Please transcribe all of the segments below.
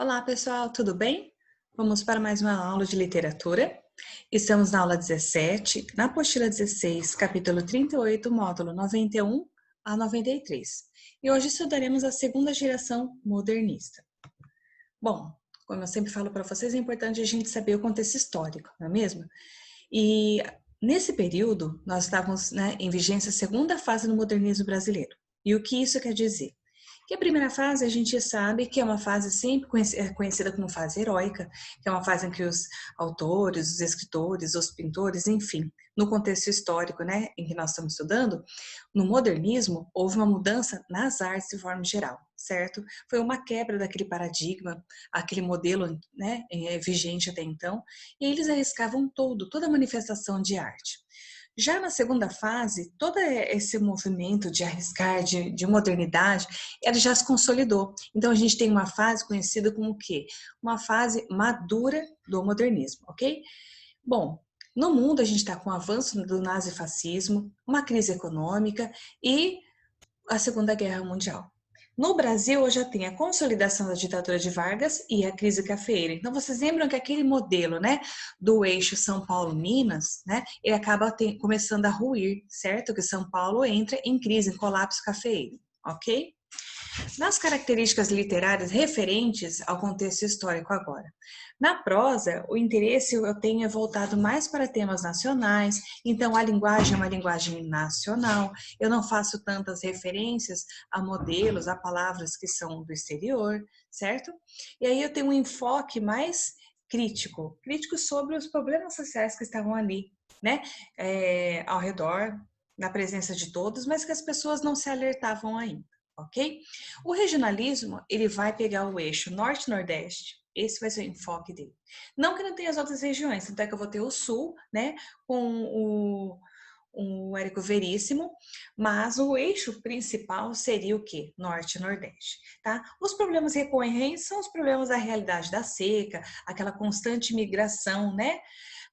Olá, pessoal, tudo bem? Vamos para mais uma aula de literatura. Estamos na aula 17, na apostila 16, capítulo 38, módulo 91 a 93. E hoje estudaremos a segunda geração modernista. Bom, como eu sempre falo para vocês, é importante a gente saber o contexto histórico, não é mesmo? E nesse período, nós estávamos, em vigência a segunda fase do modernismo brasileiro. E o que isso quer dizer? Que a primeira fase a gente sabe que é uma fase sempre conhecida como fase heróica, que é uma fase em que os autores, os escritores, os pintores, enfim, no contexto histórico, em que nós estamos estudando, no modernismo houve uma mudança nas artes de forma geral, certo? Foi uma quebra daquele paradigma, aquele modelo, vigente até então, e eles arriscavam toda a manifestação de arte. Já na segunda fase, todo esse movimento de arriscar, de modernidade, ele já se consolidou. Então, a gente tem uma fase conhecida como o quê? Uma fase madura do modernismo, ok? Bom, no mundo a gente está com o avanço do nazifascismo, uma crise econômica e a Segunda Guerra Mundial. No Brasil, eu já tenho a consolidação da ditadura de Vargas e a crise cafeeira. Então, vocês lembram que aquele modelo, do eixo São Paulo-Minas, ele acaba começando a ruir, certo? Que São Paulo entra em crise, em colapso cafeeiro, ok? Nas características literárias referentes ao contexto histórico agora. Na prosa, o interesse eu tenho é voltado mais para temas nacionais, então a linguagem é uma linguagem nacional, eu não faço tantas referências a modelos, a palavras que são do exterior, certo? E aí eu tenho um enfoque mais crítico sobre os problemas sociais que estavam ali, ao redor, na presença de todos, mas que as pessoas não se alertavam ainda. Ok? O regionalismo, ele vai pegar o eixo norte-nordeste, esse vai ser o enfoque dele. Não que não tenha as outras regiões, tanto é que eu vou ter o sul, com o Érico Veríssimo, mas o eixo principal seria o quê? Norte e Nordeste, tá? Os problemas recorrentes são os problemas da realidade da seca, aquela constante migração,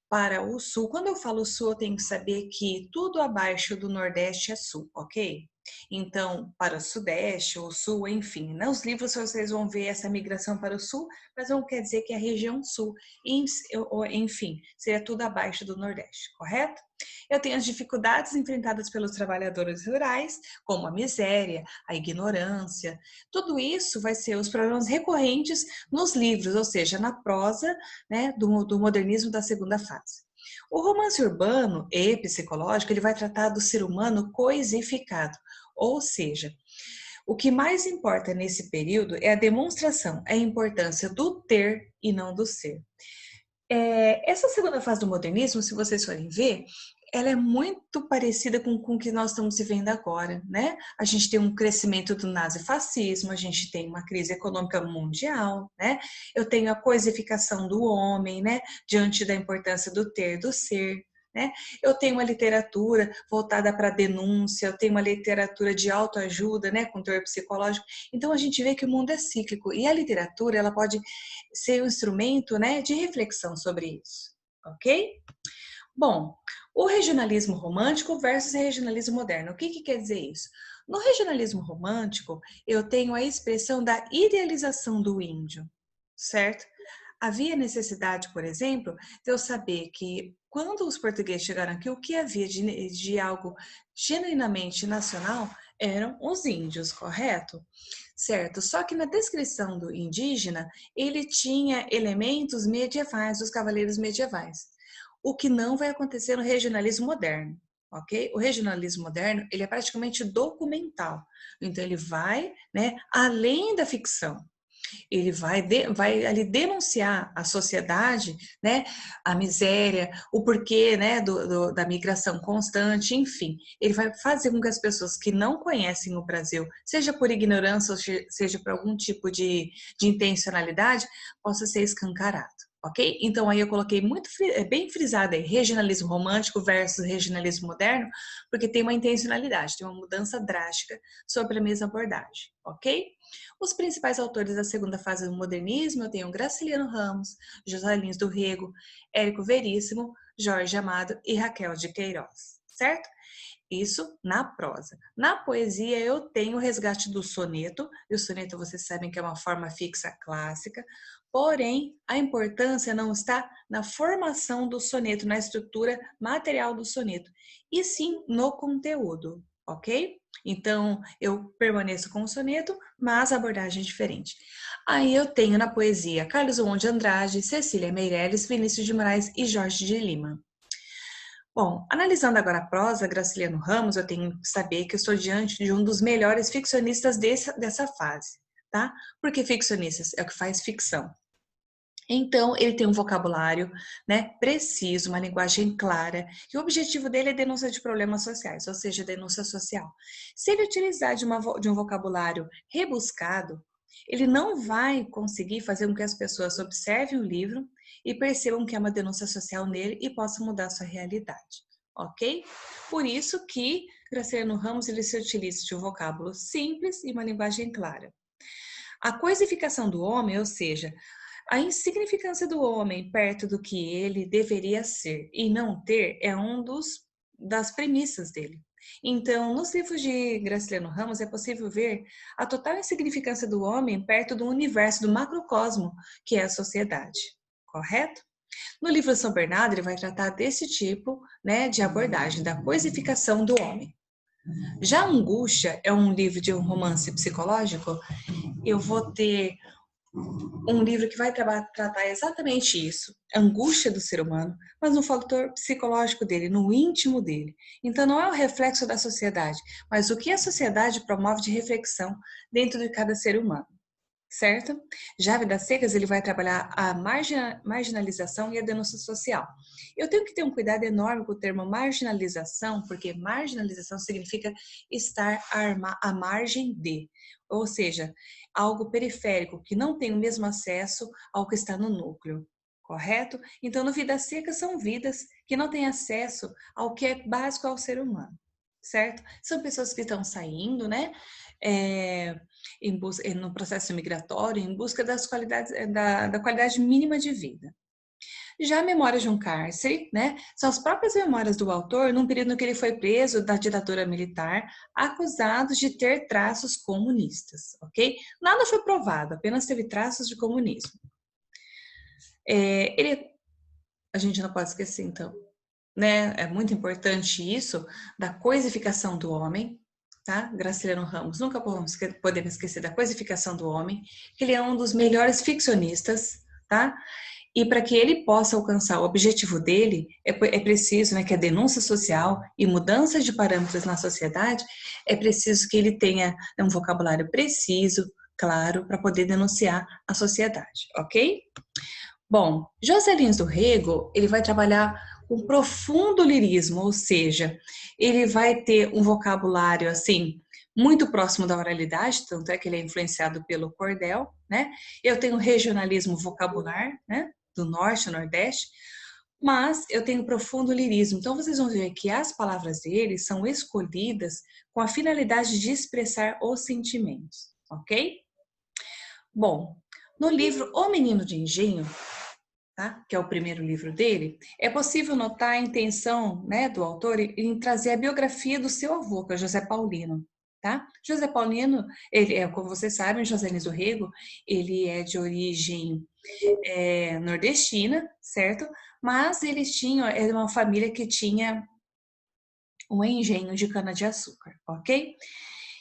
para o sul. Quando eu falo sul, eu tenho que saber que tudo abaixo do Nordeste é sul, ok? Então, para o Sudeste, ou Sul, enfim, nos livros vocês vão ver essa migração para o Sul, mas não quer dizer que é a região Sul, enfim, seria tudo abaixo do Nordeste, correto? Eu tenho as dificuldades enfrentadas pelos trabalhadores rurais, como a miséria, a ignorância, tudo isso vai ser os problemas recorrentes nos livros, ou seja, na prosa, do modernismo da segunda fase. O romance urbano e psicológico, ele vai tratar do ser humano coisificado, ou seja, o que mais importa nesse período é a demonstração, a importância do ter e não do ser. Essa segunda fase do modernismo, se vocês forem ver, ela é muito parecida com o que nós estamos vivendo agora, A gente tem um crescimento do nazifascismo, a gente tem uma crise econômica mundial, Eu tenho a coisificação do homem, diante da importância do ter, do ser, Eu tenho uma literatura voltada para a denúncia, eu tenho uma literatura de autoajuda, com teor psicológico. Então, a gente vê que o mundo é cíclico e a literatura, ela pode ser um instrumento, de reflexão sobre isso, ok? Bom, o regionalismo romântico versus regionalismo moderno. O que quer dizer isso? No regionalismo romântico, eu tenho a expressão da idealização do índio, certo? Havia necessidade, por exemplo, de eu saber que quando os portugueses chegaram aqui, o que havia de algo genuinamente nacional eram os índios, correto? Certo, só que na descrição do indígena, ele tinha elementos medievais, dos cavaleiros medievais, o que não vai acontecer no regionalismo moderno, ok? O regionalismo moderno, ele é praticamente documental, então ele vai, além da ficção, ele vai ali denunciar a sociedade, a miséria, o porquê, da migração constante, enfim. Ele vai fazer com que as pessoas que não conhecem o Brasil, seja por ignorância ou seja por algum tipo de intencionalidade, possa ser escancarado. Ok? Então, aí eu coloquei bem frisado aí, regionalismo romântico versus regionalismo moderno, porque tem uma intencionalidade, tem uma mudança drástica sobre a mesma abordagem, ok? Os principais autores da segunda fase do modernismo, eu tenho Graciliano Ramos, José Lins do Rego, Érico Veríssimo, Jorge Amado e Raquel de Queiroz, certo? Isso na prosa. Na poesia eu tenho o resgate do soneto, e o soneto vocês sabem que é uma forma fixa clássica, porém a importância não está na formação do soneto, na estrutura material do soneto, e sim no conteúdo, ok? Então eu permaneço com o soneto, mas a abordagem é diferente. Aí eu tenho na poesia Carlos Drummond de Andrade, Cecília Meirelles, Vinícius de Moraes e Jorge de Lima. Bom, analisando agora a prosa, Graciliano Ramos, eu tenho que saber que eu estou diante de um dos melhores ficcionistas dessa fase, tá? Porque ficcionistas é o que faz ficção. Então, ele tem um vocabulário, né, preciso, uma linguagem clara, e o objetivo dele é denúncia de problemas sociais, ou seja, denúncia social. Se ele utilizar de um vocabulário rebuscado, ele não vai conseguir fazer com que as pessoas observem o livro e percebam que é uma denúncia social nele e possam mudar a sua realidade, ok? Por isso que Graciliano Ramos ele se utiliza de um vocábulo simples e uma linguagem clara. A coisificação do homem, ou seja, a insignificância do homem perto do que ele deveria ser e não ter é das premissas dele. Então, nos livros de Graciliano Ramos é possível ver a total insignificância do homem perto do universo, do macrocosmo, que é a sociedade, correto? No livro São Bernardo, ele vai tratar desse tipo, né, de abordagem, da coisificação do homem. Já Angústia é um livro de um romance psicológico, eu vou ter um livro que vai tratar exatamente isso, a angústia do ser humano, mas no fator psicológico dele, no íntimo dele. Então não é o reflexo da sociedade, mas o que a sociedade promove de reflexão dentro de cada ser humano, certo? Já Vidas Secas, ele vai trabalhar a marginalização e a denúncia social. Eu tenho que ter um cuidado enorme com o termo marginalização, porque marginalização significa estar à margem de, ou seja, algo periférico, que não tem o mesmo acesso ao que está no núcleo, correto? Então, no Vidas Secas são vidas que não têm acesso ao que é básico ao ser humano, certo? São pessoas que estão saindo, né? No processo migratório, em busca das qualidades, da qualidade mínima de vida. Já a Memórias de um Cárcere, né, são as próprias memórias do autor num período em que ele foi preso da ditadura militar, acusado de ter traços comunistas, ok? Nada foi provado, apenas teve traços de comunismo. A gente não pode esquecer, então, né, é muito importante isso, da coisificação do homem, tá? Graciliano Ramos, nunca podemos esquecer da coisificação do homem, que ele é um dos melhores ficcionistas, tá? E para que ele possa alcançar o objetivo dele, é preciso, né, que a denúncia social e mudança de parâmetros na sociedade, é preciso que ele tenha um vocabulário preciso, claro, para poder denunciar a sociedade, ok? Bom, José Lins do Rego, ele vai trabalhar com profundo lirismo, ou seja, ele vai ter um vocabulário, assim, muito próximo da oralidade, tanto é que ele é influenciado pelo cordel, né? Eu tenho regionalismo vocabular, né? Do norte ao nordeste, mas eu tenho profundo lirismo. Então, vocês vão ver que as palavras dele são escolhidas com a finalidade de expressar os sentimentos, ok? Bom, no livro O Menino de Engenho, tá? Que é o primeiro livro dele, é possível notar a intenção, né, do autor em trazer a biografia do seu avô, que é José Paulino. Tá? José Paulino, ele é, como vocês sabem, José Lins do Rego, ele é de origem nordestina, certo? Mas eles tinham, era uma família que tinha um engenho de cana-de-açúcar, ok?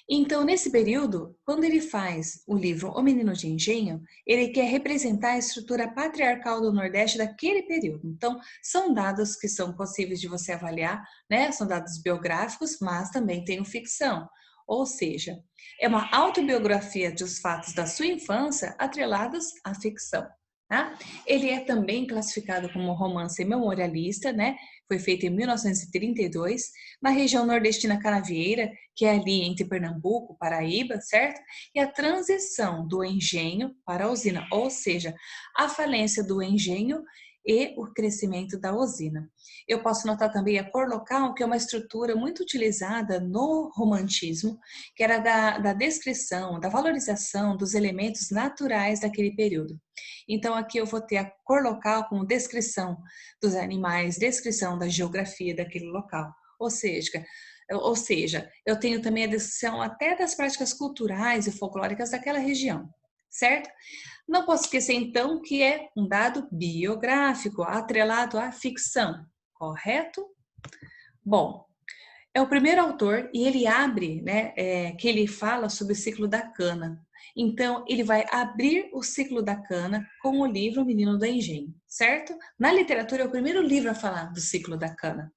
Então, nesse período, quando ele faz o livro O Menino de Engenho, ele quer representar a estrutura patriarcal do Nordeste daquele período. Então, são dados que são possíveis de você avaliar, né? São dados biográficos, mas também tem ficção. Ou seja, é uma autobiografia dos fatos da sua infância atrelados à ficção. Tá? Ele é também classificado como romance memorialista, né? Foi feito em 1932, na região nordestina canavieira, que é ali entre Pernambuco, Paraíba, certo? E a transição do engenho para a usina, ou seja, a falência do engenho e o crescimento da usina. Eu posso notar também a cor local, que é uma estrutura muito utilizada no romantismo, que era da descrição, da valorização dos elementos naturais daquele período. Então, aqui eu vou ter a cor local como descrição dos animais, descrição da geografia daquele local. Ou seja, Ou seja, eu tenho também a descrição até das práticas culturais e folclóricas daquela região, certo? Não posso esquecer, então, que é um dado biográfico, atrelado à ficção, correto? Bom, é o primeiro autor e ele abre, né, que ele fala sobre o ciclo da cana. Então, ele vai abrir o ciclo da cana com o livro O Menino do Engenho, certo? Na literatura, é o primeiro livro a falar do ciclo da cana.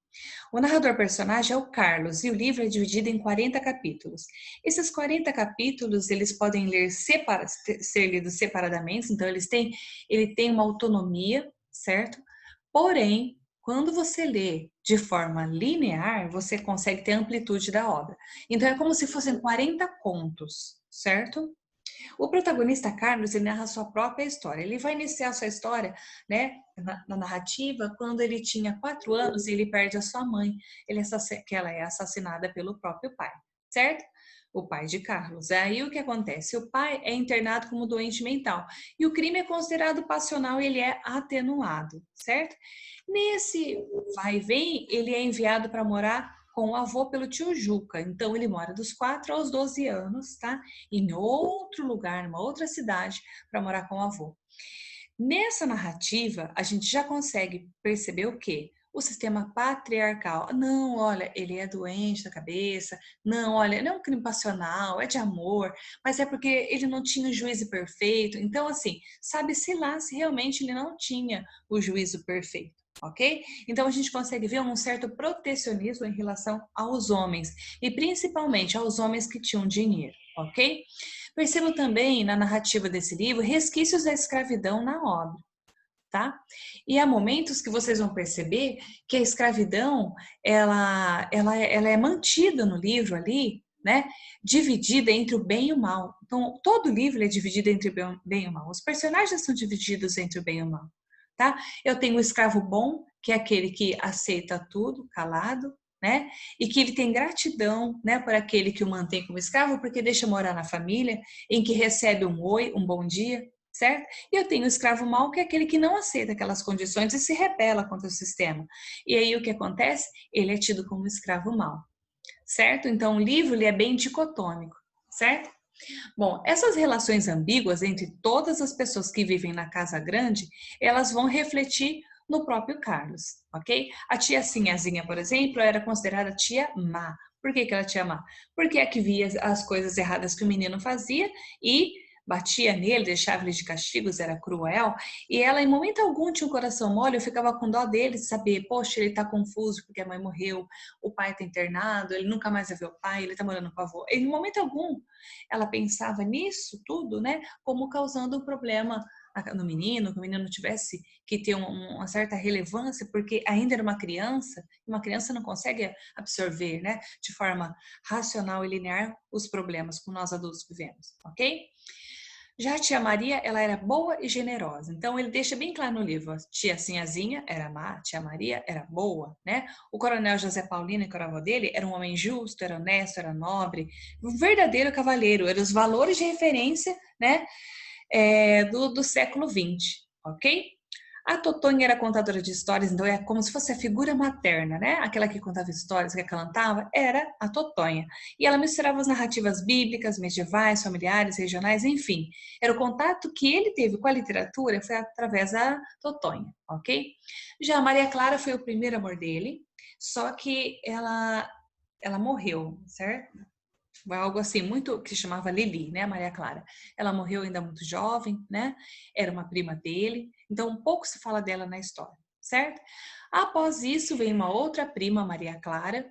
O narrador-personagem é o Carlos e o livro é dividido em 40 capítulos. Esses 40 capítulos, eles podem ser lidos separadamente, então ele tem uma autonomia, certo? Porém, quando você lê de forma linear, você consegue ter a amplitude da obra. Então, é como se fossem 40 contos, certo? O protagonista Carlos, ele narra a sua própria história. Ele vai iniciar a sua história, né, na narrativa, quando ele tinha 4 anos e ele perde a sua mãe, que ela é assassinada pelo próprio pai, certo? O pai de Carlos. Aí o que acontece? O pai é internado como doente mental e o crime é considerado passional e ele é atenuado, certo? Nesse vai e vem, ele é enviado para morar com o avô pelo tio Juca. Então ele mora dos 4 aos 12 anos, tá? Em outro lugar, numa outra cidade, para morar com o avô. Nessa narrativa, a gente já consegue perceber o quê? O sistema patriarcal. Não, olha, ele é doente da cabeça. Não, olha, não é um crime passional, é de amor, mas é porque ele não tinha o juízo perfeito. Então, assim, sabe-se lá se realmente ele não tinha o juízo perfeito. Ok? Então a gente consegue ver um certo protecionismo em relação aos homens e principalmente aos homens que tinham dinheiro, ok? Percebo também na narrativa desse livro resquícios da escravidão na obra, tá? E há momentos que vocês vão perceber que a escravidão ela é mantida no livro ali, né? Dividida entre o bem e o mal. Então todo livro é dividido entre o bem e o mal. Os personagens são divididos entre o bem e o mal, tá? Eu tenho o escravo bom, que é aquele que aceita tudo, calado, né? E que ele tem gratidão, né, por aquele que o mantém como escravo, porque deixa morar na família, em que recebe um oi, um bom dia, certo? E eu tenho o escravo mau, que é aquele que não aceita aquelas condições e se rebela contra o sistema. E aí o que acontece? Ele é tido como escravo mau, certo? Então o livro ele é bem dicotômico, certo? Bom, essas relações ambíguas entre todas as pessoas que vivem na casa grande, elas vão refletir no próprio Carlos, ok? A tia Sinhazinha, por exemplo, era considerada tia má. Por que ela tia má? Porque é que via as coisas erradas que o menino fazia e batia nele, deixava ele de castigos, era cruel. E ela, em momento algum, tinha um coração mole, eu ficava com dó dele, de saber, poxa, ele tá confuso porque a mãe morreu, o pai tá internado, ele nunca mais vai ver o pai, ele tá morando com o avô. Em momento algum, ela pensava nisso tudo, né, como causando um problema no menino, que o menino tivesse que ter uma certa relevância, porque ainda era uma criança não consegue absorver, né, de forma racional e linear os problemas que nós adultos vivemos, ok? Já a tia Maria, ela era boa e generosa. Então ele deixa bem claro no livro, a tia Sinhazinha era má, a tia Maria era boa, né? O coronel José Paulino, que era o avô dele, era um homem justo, era honesto, era nobre, um verdadeiro cavaleiro, eram os valores de referência, né, do século XX, ok? A Totonha era contadora de histórias, então é como se fosse a figura materna, né? Aquela que contava histórias, que cantava, era a Totonha. E ela misturava as narrativas bíblicas, medievais, familiares, regionais, enfim. Era o contato que ele teve com a literatura foi através da Totonha, ok? Já a Maria Clara foi o primeiro amor dele, só que ela morreu, certo? Foi algo assim muito que se chamava Lili, né, Maria Clara. Ela morreu ainda muito jovem, né? Era uma prima dele, então um pouco se fala dela na história, certo? Após isso vem uma outra prima, Maria Clara.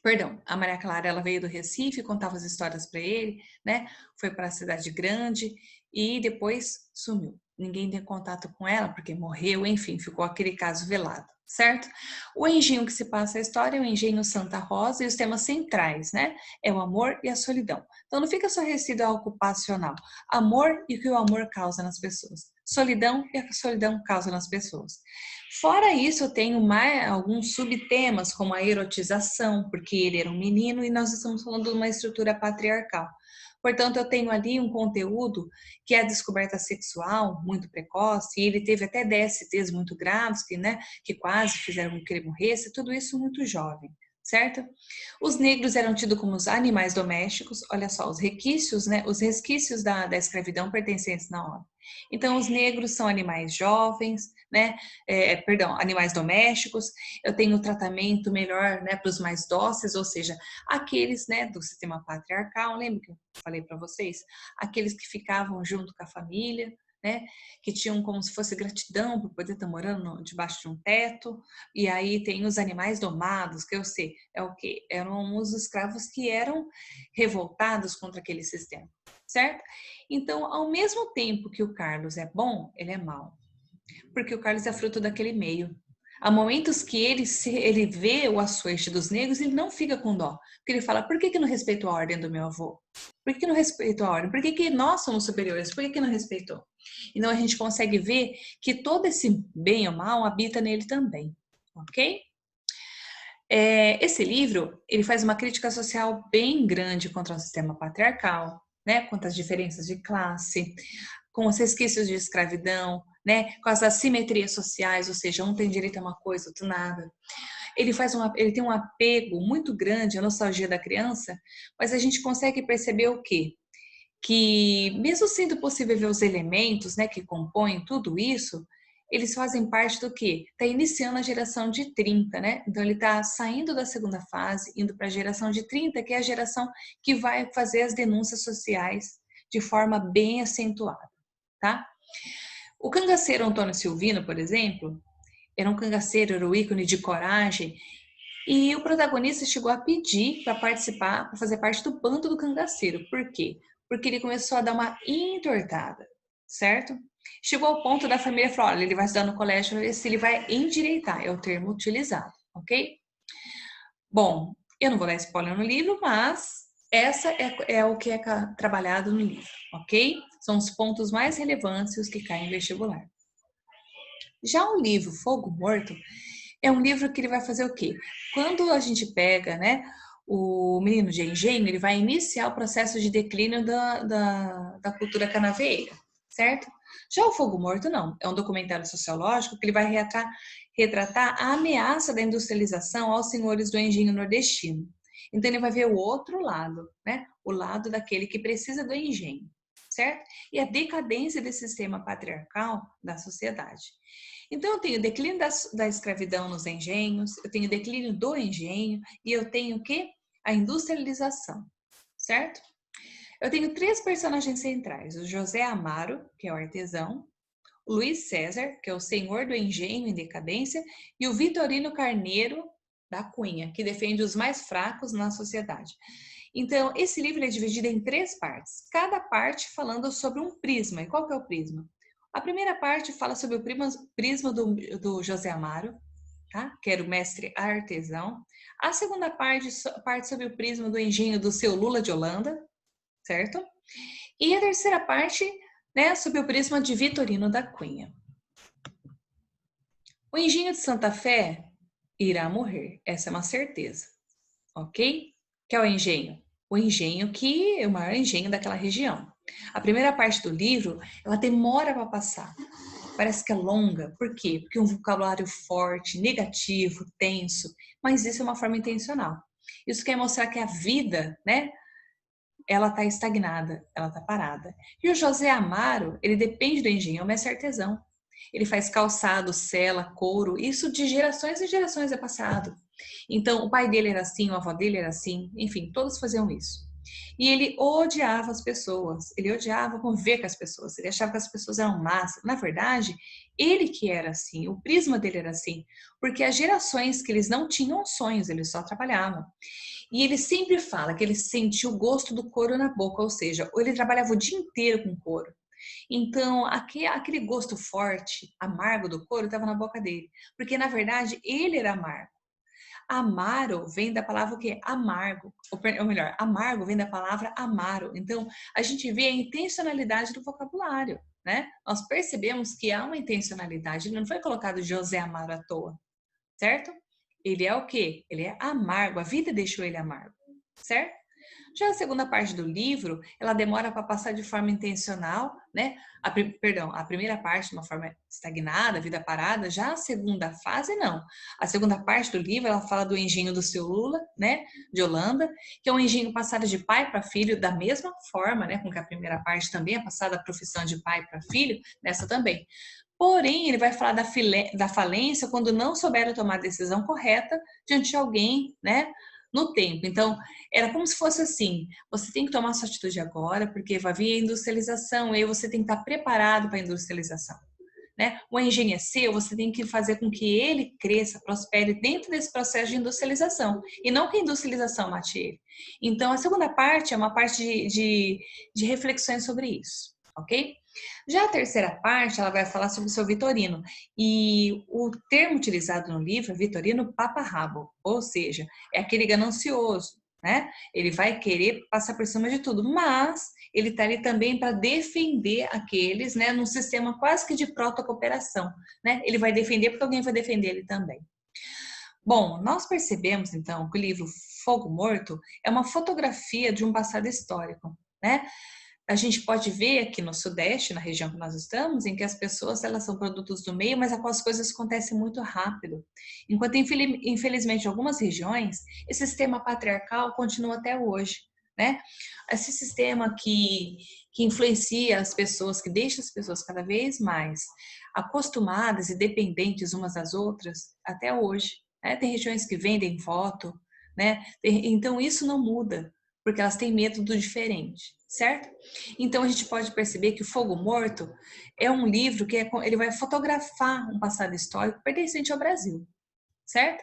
Perdão, a Maria Clara, ela veio do Recife, contava as histórias para ele, né? Foi para a cidade grande e depois sumiu. Ninguém tem contato com ela porque morreu, enfim, ficou aquele caso velado, certo? O engenho que se passa a história é o engenho Santa Rosa e os temas centrais, né? É o amor e a solidão. Então não fica só restrito ao ocupacional. Amor e o que o amor causa nas pessoas. Solidão e a solidão causa nas pessoas. Fora isso, eu tenho mais alguns subtemas, como a erotização, porque ele era um menino e nós estamos falando de uma estrutura patriarcal. Portanto, eu tenho ali um conteúdo que é a descoberta sexual muito precoce, e ele teve até DSTs muito graves, que quase fizeram com que ele morresse, tudo isso muito jovem, certo? Os negros eram tidos como os animais domésticos, olha só, os resquícios, né? Os resquícios da escravidão pertencentes na obra. Então, os negros são animais jovens, né? Perdão, animais domésticos. Eu tenho tratamento melhor, né, para os mais dóceis, ou seja, aqueles, né, do sistema patriarcal. Lembra que eu falei para vocês? Aqueles que ficavam junto com a família, né? Que tinham como se fosse gratidão por poder estar morando debaixo de um teto. E aí tem os animais domados, que eu sei, é o quê? Eram os escravos que eram revoltados contra aquele sistema, certo? Então, ao mesmo tempo que o Carlos é bom, ele é mau. Porque o Carlos é fruto daquele meio. Há momentos que ele vê o açoite dos negros e ele não fica com dó. Porque ele fala, por que não respeitou a ordem do meu avô? Por que não respeitou a ordem? Por que nós somos superiores? Por que não respeitou? Então a gente consegue ver que todo esse bem ou mal habita nele também. Ok? Esse livro, ele faz uma crítica social bem grande contra o sistema patriarcal, né? Contra as diferenças de classe, com os resquícios de escravidão, né? Com as assimetrias sociais, ou seja, um tem direito a uma coisa, outro nada. Ele tem um apego muito grande à nostalgia da criança, mas a gente consegue perceber o quê? Que mesmo sendo possível ver os elementos, né, que compõem tudo isso, eles fazem parte do quê? Está iniciando a geração de 30, né? Então ele está saindo da segunda fase, indo para a geração de 30, que é a geração que vai fazer as denúncias sociais de forma bem acentuada, tá? O cangaceiro Antônio Silvino, por exemplo, era um cangaceiro, era o ícone de coragem, e o protagonista chegou a pedir para participar, para fazer parte do bando do cangaceiro. Por quê? Porque ele começou a dar uma entortada, certo? Chegou ao ponto da família falar, olha, ele vai estudar no colégio para ver se ele vai endireitar, é o termo utilizado, ok? Bom, eu não vou dar spoiler no livro, mas essa é o que é trabalhado no livro, ok? São os pontos mais relevantes e os que caem em vestibular. Já o livro Fogo Morto é um livro que ele vai fazer o quê? Quando a gente pega, né, o menino de engenho, ele vai iniciar o processo de declínio da cultura canaveira, certo? Já o Fogo Morto, não. É um documentário sociológico que ele vai retratar a ameaça da industrialização aos senhores do engenho nordestino. Então, ele vai ver o outro lado, né? O lado daquele que precisa do engenho, certo? E a decadência desse sistema patriarcal da sociedade. Então, eu tenho declínio da escravidão nos engenhos, eu tenho declínio do engenho e eu tenho o quê? A industrialização, certo? Eu tenho 3 personagens centrais, o José Amaro, que é o artesão, o Luiz César, que é o senhor do engenho em decadência, e o Vitorino Carneiro da Cunha, que defende os mais fracos na sociedade. Então, esse livro é dividido em 3 partes, cada parte falando sobre um prisma. E qual que é o prisma? A primeira parte fala sobre o prisma do José Amaro, tá? Que era o mestre artesão. A segunda parte sobre o prisma do engenho do seu Lula de Holanda, certo? E a terceira parte, né, sobre o prisma de Vitorino da Cunha. O engenho de Santa Fé irá morrer, essa é uma certeza, ok? Que é o engenho? O engenho que é o maior engenho daquela região. A primeira parte do livro, ela demora para passar. Parece que é longa. Por quê? Porque é um vocabulário forte, negativo, tenso. Mas isso é uma forma intencional. Isso quer mostrar que a vida, né? Ela está estagnada, ela está parada. E o José Amaro, ele depende do engenho, é o mestre artesão. Ele faz calçado, sela, couro, isso de gerações e gerações é passado. Então, o pai dele era assim, a avó dele era assim, enfim, todos faziam isso. E ele odiava as pessoas, ele odiava conviver com as pessoas, ele achava que as pessoas eram más. Na verdade, ele que era assim, o prisma dele era assim, porque as gerações que eles não tinham sonhos, eles só trabalhavam. E ele sempre fala que ele sentiu o gosto do couro na boca, ou seja, ele trabalhava o dia inteiro com couro. Então, aquele gosto forte, amargo do couro estava na boca dele, porque na verdade ele era amargo. Amaro vem da palavra o quê? Amargo. Ou melhor, amargo vem da palavra amaro. Então, a gente vê a intencionalidade do vocabulário, né? Nós percebemos que há uma intencionalidade, ele não foi colocado José Amaro à toa, certo? Ele é o quê? Ele é amargo, a vida deixou ele amargo, certo? Já a segunda parte do livro, ela demora para passar de forma intencional, né? A primeira parte de uma forma estagnada, vida parada. Já a segunda fase, não. A segunda parte do livro, ela fala do engenho do seu Lula, né? De Holanda, que é um engenho passado de pai para filho da mesma forma, né? Com que a primeira parte também é passada a profissão de pai para filho, nessa também. Porém, ele vai falar da falência quando não souberam tomar a decisão correta diante de alguém, né? No tempo. Então, era como se fosse assim: você tem que tomar sua atitude agora, porque vai vir a industrialização, e aí você tem que estar preparado para a industrialização. Né? O engenho é seu, você tem que fazer com que ele cresça, prospere dentro desse processo de industrialização, e não que a industrialização mate ele. Então, a segunda parte é uma parte de reflexões sobre isso, ok? Já a terceira parte, ela vai falar sobre o seu Vitorino, e o termo utilizado no livro é Vitorino paparrabo, ou seja, é aquele ganancioso, né? Ele vai querer passar por cima de tudo, mas ele está ali também para defender aqueles, né, num sistema quase que de protocooperação, né? Ele vai defender porque alguém vai defender ele também. Bom, nós percebemos então que o livro Fogo Morto é uma fotografia de um passado histórico, né? A gente pode ver aqui no Sudeste, na região que nós estamos, em que as pessoas elas são produtos do meio, mas as coisas acontecem muito rápido. Enquanto, infelizmente, em algumas regiões, esse sistema patriarcal continua até hoje, né? Esse sistema que influencia as pessoas, que deixa as pessoas cada vez mais acostumadas e dependentes umas das outras até hoje, né? Tem regiões que vendem voto, né? Então, isso não muda, porque elas têm medo do diferente, certo? Então a gente pode perceber que o Fogo Morto é um livro que ele vai fotografar um passado histórico pertencente ao Brasil, certo?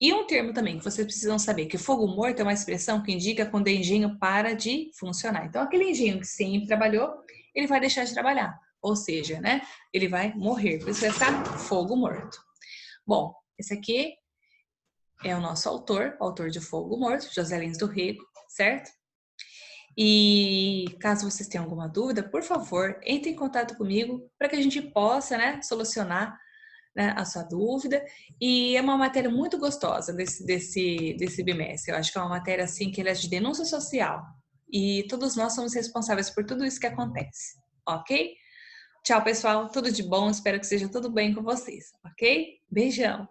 E um termo também que vocês precisam saber, que fogo morto é uma expressão que indica quando o engenho para de funcionar. Então aquele engenho que sempre trabalhou, ele vai deixar de trabalhar, ou seja, né? Ele vai morrer, por isso vai ficar fogo morto. Bom, esse aqui é o nosso autor, o autor de Fogo Morto, José Lins do Rego, certo? E caso vocês tenham alguma dúvida, por favor, entre em contato comigo para que a gente possa, né, solucionar, né, a sua dúvida. E é uma matéria muito gostosa desse bimestre. Eu acho que é uma matéria assim que ela é de denúncia social. E todos nós somos responsáveis por tudo isso que acontece, ok? Tchau, pessoal. Tudo de bom. Espero que seja tudo bem com vocês, ok? Beijão.